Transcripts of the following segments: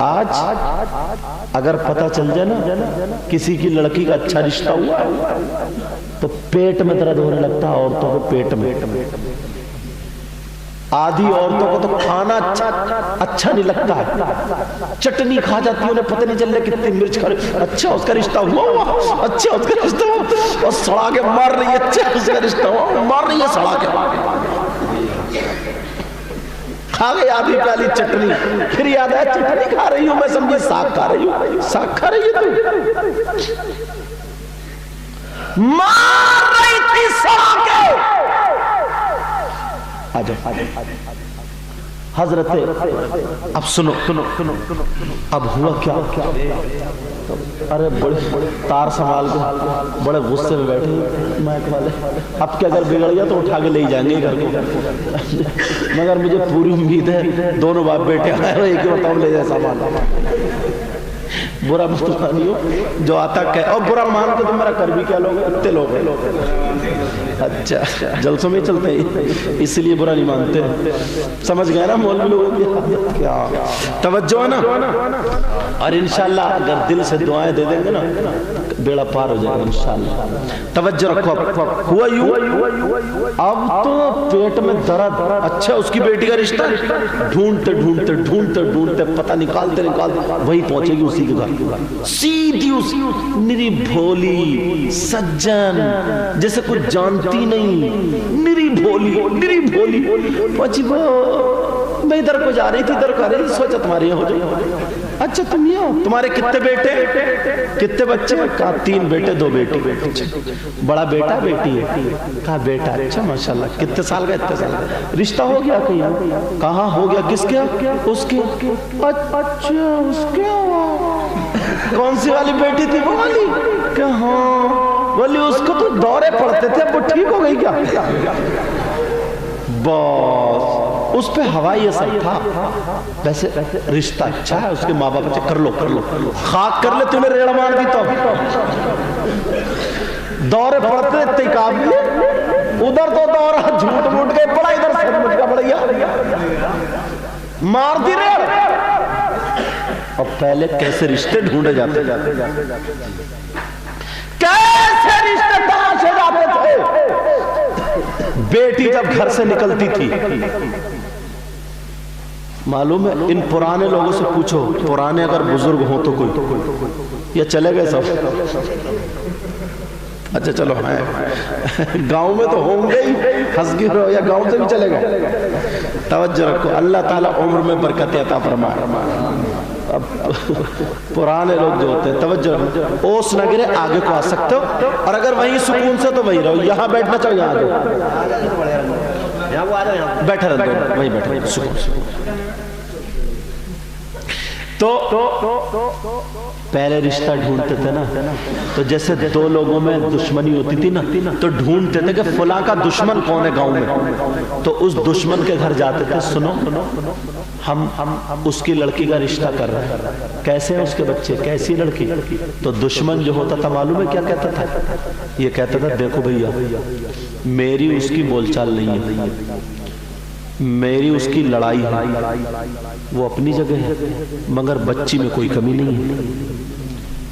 आज अगर पता चल जाए ना किसी की लड़की का अच्छा रिश्ता हुआ तो पेट में दर्द होने लगता है औरतों को, पेट में। आधी औरतों को तो खाना अच्छा नहीं लगता है, चटनी खा जाती है, उन्हें पता नहीं चल रहा कितनी मिर्च खा रही। अच्छा उसका रिश्ता हुआ, अच्छा उसका रिश्ता हुआ, और सड़ा के मार रही है। अच्छा उसका रिश्ता हुआ, मार रही है सड़ा के। खा गई आधी प्याली चटनी, फिर याद है चटनी खा रही हूं मैं, समझी साग खा रही हूं। साग खा रही है तू, मार रही थी सड़ा के। हजरत अब सुनो, अब हुआ क्या? अरे बड़े तार संभाल के बड़े गुस्से में बैठे माइक वाले। अब क्या अगर बिगड़ गया तो उठा के ले जाएंगे घर को। मगर मुझे पूरी उम्मीद है दोनों बाप बेटे आए एक ही बताओ ले जाए सामान। बुरा मत मानियो, जो आता कह, और बुरा मान के तो मेरा कर भी क्या लोग, इतने लोग हैं। अच्छा जलसों में चलते हैं इसलिए बुरा नहीं मानते। समझ गए ना मौलवी लोगों की क्या तवज्जो है ना। और इंशाल्लाह अगर दिल से दुआएं दे देंगे ना बेड़ा पार हो जाएगा इंशाल्लाह। तवज्जो रखो। हुआ यूं, अब तो पेट में दर्द। अच्छा उसकी बेटी का रिश्ता ढूंढते ढूंढते ढूंढते ढूंढते पता निकालते निकालते वही पहुंचेगी उसी के घर, सीधी उसी। निरी भोली सज्जन जैसे कुछ जानती नहीं, निरी भोली निरी भोली। पहुंची वो, मैं इधर को जा रही थी इधर को आ रही थी, सोचा तुम्हारे यहाँ हो जाए। अच्छा तुम ये हो, तुम्हारे कितने बेटे कितने बच्चे? कहा 3 बेटे 2 बेटी। बड़ा बेटा बेटी है? कहा बेटा। अच्छा माशाल्लाह, कितने साल का? इतने साल का। रिश्ता हो गया कहीं? कहाँ हो गया? किसके? उसके। अच्छा उसके। कौन सी वाली बेटी थी? वो वाली। क्या? हाँ बोली उसको तो दौरे पड़ते थे, अब वो ठीक हो गई क्या? बस उस पे हवाई असर था। वैसे रिश्ता अच्छा है, उसके माँ बाप अच्छे, कर लो खाक कर ले, तूने रेड़ा मार दी तो दौरे पड़ते थे काबिल। उधर तो दौरा झूठ मूठ के पड़ा, इधर सचमुच का बढ़िया मार दी रेड़। और पहले कैसे रिश्ते ढूंढे जाते कैसे रिश्ते तलाशे जाते थे। बेटी जब घर से निकलती थी, मालूम है इन पुराने लोगों से पूछो, पुराने अगर बुजुर्ग हो तो कोई, या चले गए सब? अच्छा चलो है गांव में तो होंगे ही, हंस गिर या गांव से भी चले गए। तवज्जो रखो, अल्लाह ताला उम्र में बरकत अता फरमाए। अब पुराने लोग जो होते हैं तवज्जो रखो, ओस न गिरे, आगे को आ सकते हो, और अगर वहीं सुकून से तो वहीं रहो। यहाँ बैठना चाहो यहाँ बैठे रहो, वहीं बैठे सुकून। तो पहले रिश्ता ढूंढते थे ना, तो जैसे 2 लोगों में दुश्मनी होती थी ना, तो ढूंढते थे कि फलां का दुश्मन कौन है गांव में, तो उस दुश्मन के घर जाते थे। सुनो हम उसकी लड़की का रिश्ता कर रहे हैं, कैसे हैं उसके बच्चे, कैसी लड़की? तो दुश्मन जो होता था मालूम है क्या कहता था? ये कहता था देखो भैया मेरी उसकी बोलचाल नहीं है, मेरी उसकी लड़ाई है, वो अपनी जगह है, मगर बच्ची में कोई कमी नहीं है।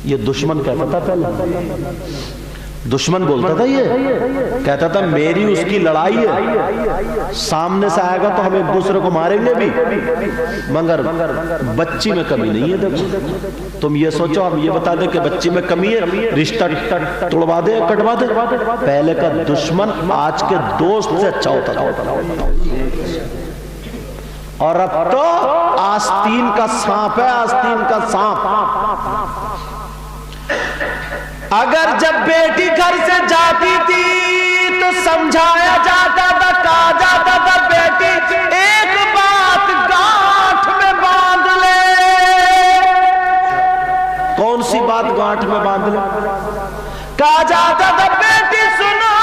ये दुश्मन कहता था पहले, दुश्मन बोलता था, ये कहता था मेरी उसकी लड़ाई है, सामने से आएगा तो हम एक दूसरे को मारेंगे भी, मगर बच्ची में कमी नहीं है। देखो तुम ये सोचो, हम ये बता दें कि बच्ची में कमी है, रिश्ता तोड़वा दे, कटवा दे। पहले का दुश्मन आज के दोस्त से अच्छा होता था, और अब तो आस्तीन का सांप है, आस्तीन का सांप। अगर जब बेटी घर से जाती थी तो समझाया जाता था, कहा जाता था बेटी एक बात गांठ में बांध ले। कौन सी बात गांठ में बांध ले? कहा जाता था बेटी सुनो,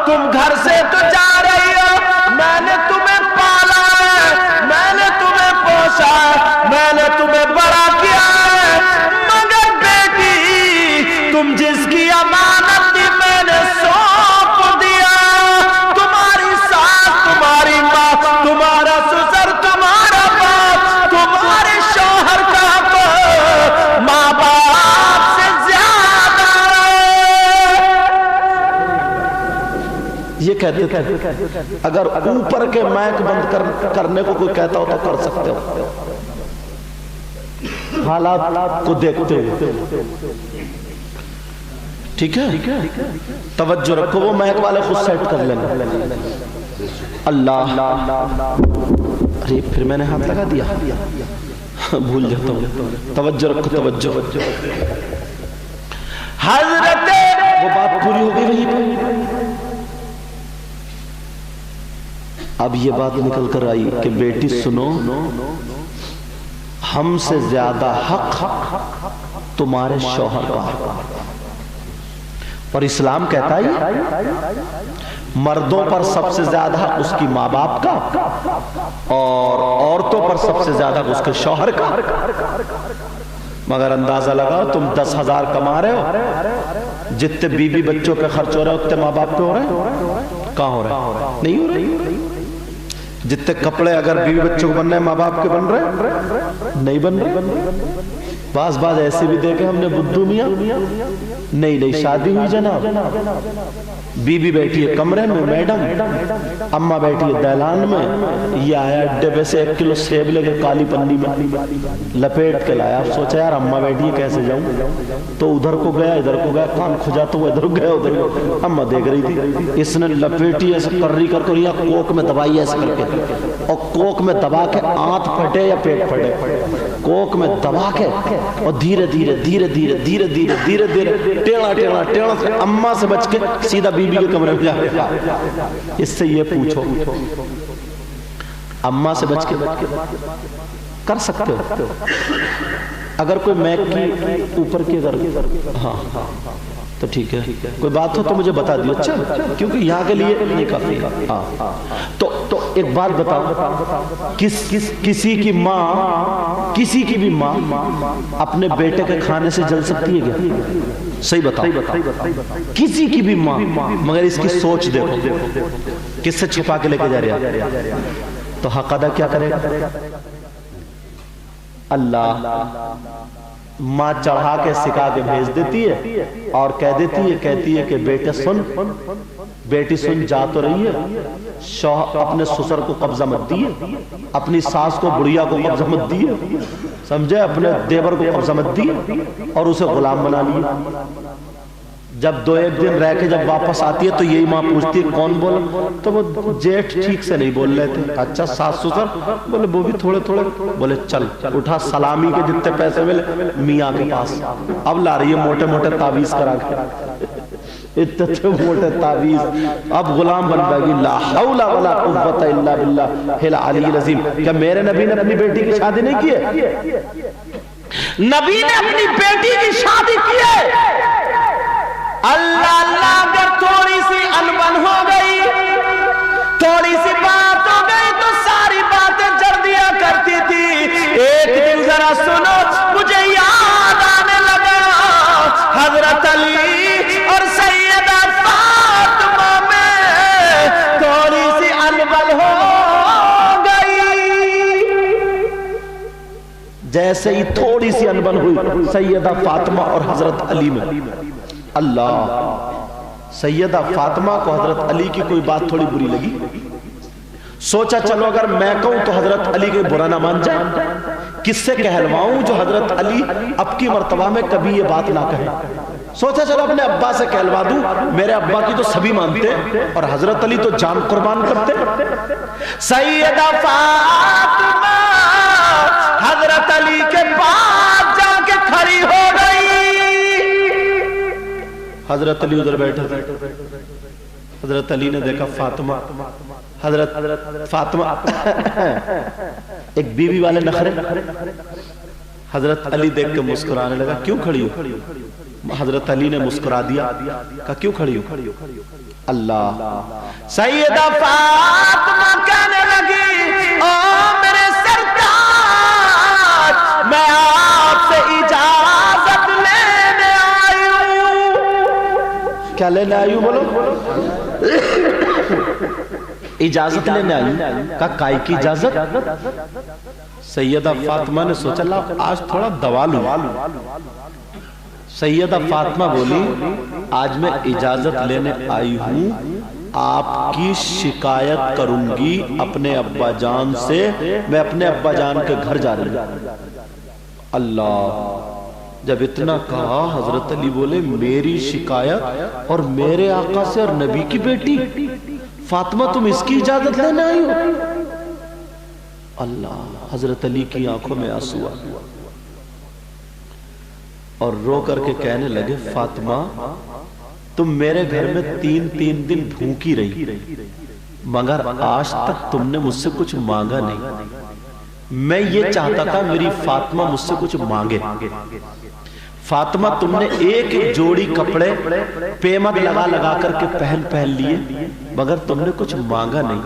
तुम घर से तो जा रही हो, मैंने तुम्हें पाला है, मैंने तुम्हें पोसा है, मैंने तुम्हें बड़ा किया है, मगर बेटी तुम जिसकी अमानत थी मैंने सौंप दिया। तुम्हारी सास, तुम्हारी माँ, तुम्हारा ससुर, तुम्हारा बाप, तुम्हारे कहते थे, अगर ऊपर के माइक बंद करने को कोई कहता हो तो कर सकते हो, हालात को देखते हुए। ठीक है, तवज्जो रखो, वो माइक वाले खुद सेट कर लेंगे। अल्लाह, अरे फिर मैंने हाथ लगा दिया, भूल जाता हूँ। तवज्जो रखो, तवज्जो। हजरत, वो बात पूरी हो गई वहीं पर। अब ये बात निकल कर आई कि बेटी सुनो, हमसे ज्यादा हक तुम्हारे शौहर का, और इस्लाम कहता है मर्दों पर सबसे ज्यादा हक उसकी माँ बाप का, और औरतों पर सबसे ज्यादा उसके शौहर का। मगर अंदाजा लगाओ, तुम 10,000 कमा रहे हो, जितने बीवी बच्चों के खर्च हो रहे हैं उतने माँ बाप पे हो रहे हैं? कहाँ हो रहे हैं? नहीं हो रहे। जितने कपड़े अगर बीवी बच्चों को बन रहे हैं, माँ बाप के बन रहे? नहीं बन रहे। बाज ऐसे भी देखे हमने, बुद्धू मियां नहीं शादी हुई जनाब, बीबी बैठी है कमरे में, मैडम, अम्मा बैठी है दहलान में, ये आया अड्डे पे से 1 किलो सेब लेके काली पन्नी में लपेट के लाया। आप सोचा यार अम्मा बैठी है कैसे जाऊं, तो उधर को गया इधर को गया, कान खुजा तो इधर गया उधर, अम्मा देख रही थी, इसने लपेटी ऐसे कर्री करके या कोक में दबाई ऐसे करके, और कोक में दबा के आंत फटे या पेट फटे, कोक में दबा के और धीरे धीरे धीरे धीरे धीरे धीरे धीरे धीरे टेढ़ा टेढ़ा टेढ़ा से अम्मा से बच के सीधा बीबी के कमरे में जा। इससे ये पूछो, अम्मा से बच के कर सकते हो? अगर कोई मैक की ऊपर की अगर हाँ तो ठीक है, कोई बात हो तो मुझे बता दियो। अच्छा, क्योंकि यहाँ के लिए नहीं काफी। हाँ, तो एक बात बताओ, किसी की माँ, किसी की भी माँ अपने बेटे के खाने से जल सकती है क्या? सही बताओ, किसी की भी माँ। मगर इसकी सोच देखो, किससे छुपा के लेके जा रहा, तो हक अदा क्या करेगा? अल्लाह माँ चढ़ा के सिखा के भेज देती है और कहती है कि बेटी सुन, जा तो रही है, अपने ससुर को कब्जा मत दिए, अपनी सास को बुढ़िया को कब्जा मत दिए, समझे, अपने देवर को कब्जा मत दिए, और उसे गुलाम बना लिए। जब 2-1 दिन रह के जब वापस आती है तो यही माँ पूछती है कौन बोला, तो वो जेठ ठीक से नहीं बोल रहे थे। अच्छा, सास ससुर बोले, वो भी थोड़े थोड़े बोले, चल उठा, सलामी के जितने पैसे मिले मियाँ के पास, अब ला रही है मोटे मोटे तावीज करा के, इतने मोटे तावीज, अब गुलाम बन जाएगी। ला हौला वला कुव्वता इल्ला बिल्लाहिल अलील अज़ीम। क्या मेरे नबी ने अपनी बेटी की शादी नहीं की है? नबी ने अपनी बेटी की शादी की है। अल्लाह अल्लाह, अगर थोड़ी सी अनबन हो गई, थोड़ी सी बात हो गई तो सारी बातें जड़ दिया करती थी। एक दिन जरा सुनो, मुझे याद आने लगा हजरत अली और सैयदा फातिमा में थोड़ी सी अनबन हो गई। जैसे ही थोड़ी सी अनबन हुई सैयदा फातिमा और हजरत अली में, अल्लाह, सैयदा फातिमा को हजरत अली की कोई बात थोड़ी बुरी लगी। सोचा चलो अगर मैं कहूं तो हजरत अली के बुरा ना मान जाए, किससे कहलवाऊं जो हजरत अली अब की मर्तबा में कभी ये बात ना कहे। सोचा चलो अपने अब्बा से कहलवा दूं, मेरे अब्बा की तो सभी मानते और हजरत अली तो जान कुर्बान करते। सैयदा फातिमा हजरत अली के पास जाके खड़ी हो गई। हजरत अली उधर बैठे थे। हजरत अली ने देखा फातिमा, हजरत फातिमा एक बीवी वाले नखरे। हजरत अली देख के मुस्कुराने लगा, क्यों खड़ी हो? हजरत अली ने मुस्कुरा दिया, कहा क्यों खड़ी हो? अल्लाह, सैयदा फातिमा कहने लगी, ओ मेरे सरताज, मैं आपसे इजाजत लेने आई हूं। क्या लेने आई हूं? बोलो। इजाजत लेने आई। कहा काय की इजाजत? सैयदा फातिमा ने सोचा ला आज थोड़ा दवा लूं। सैयदा फातिमा बोली, आज मैं इजाजत लेने आई हूं आपकी शिकायत करूंगी अपने अब्बा जान से, मैं अपने अब्बा जान के घर जा रही हूं। अल्लाह, जब इतना कहा हजरत अली बोले मेरी शिकायत और मेरे आका से और नबी की बेटी फातिमा, तुम इसकी इजाजत लेने आई हो? अल्लाह, हजरत अली की आंखों में आंसू आ और रो करके कहने लगे फातिमा, तुम मेरे घर में 3-3 दिन भूखी रही, मगर आज तक तुमने मुझसे कुछ मांगा नहीं। मैं ये चाहता था मेरी फातिमा मुझसे कुछ मांगे। फातिमा, तुमने एक एक जोड़ी कपड़े पेमद लगा लगा करके पहन लिए, मगर तुमने कुछ मांगा नहीं।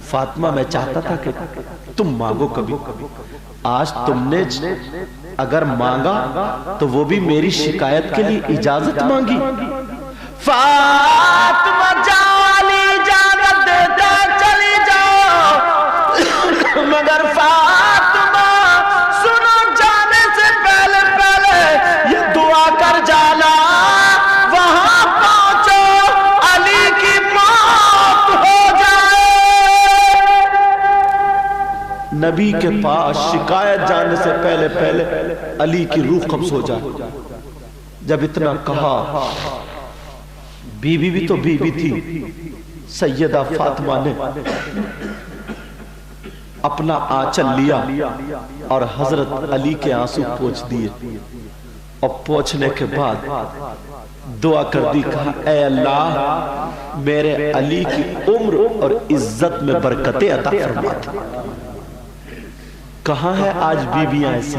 फातिमा, मैं चाहता था कि तुम मांगो कभी। आज तुमने अगर मांगा तो वो भी मेरी शिकायत के लिए इजाजत मांगी। फातिमा, जाली इजाजत देता चली जाओ, मगर फातिमा सुनो, जाने से पहले पहले ये दुआ कर जाना, वहां पहुंचो अली की मौत हो जाए। नबी के पास शिकायत जाने से पहले पहले अली की रूह कब्ज हो जाए। जब इतना कहा, बीबी भी तो बीबी थी, सैयदा फातिमा ने अपना आंचल लिया और हजरत अली के आंसू पोंछ दिए, और पोंछने के बाद दुआ कर दी, कहा ऐ अल्लाह, मेरे अली की उम्र और इज्जत में बरकतें अता फरमा। कहां है आज बीबियां ऐसी?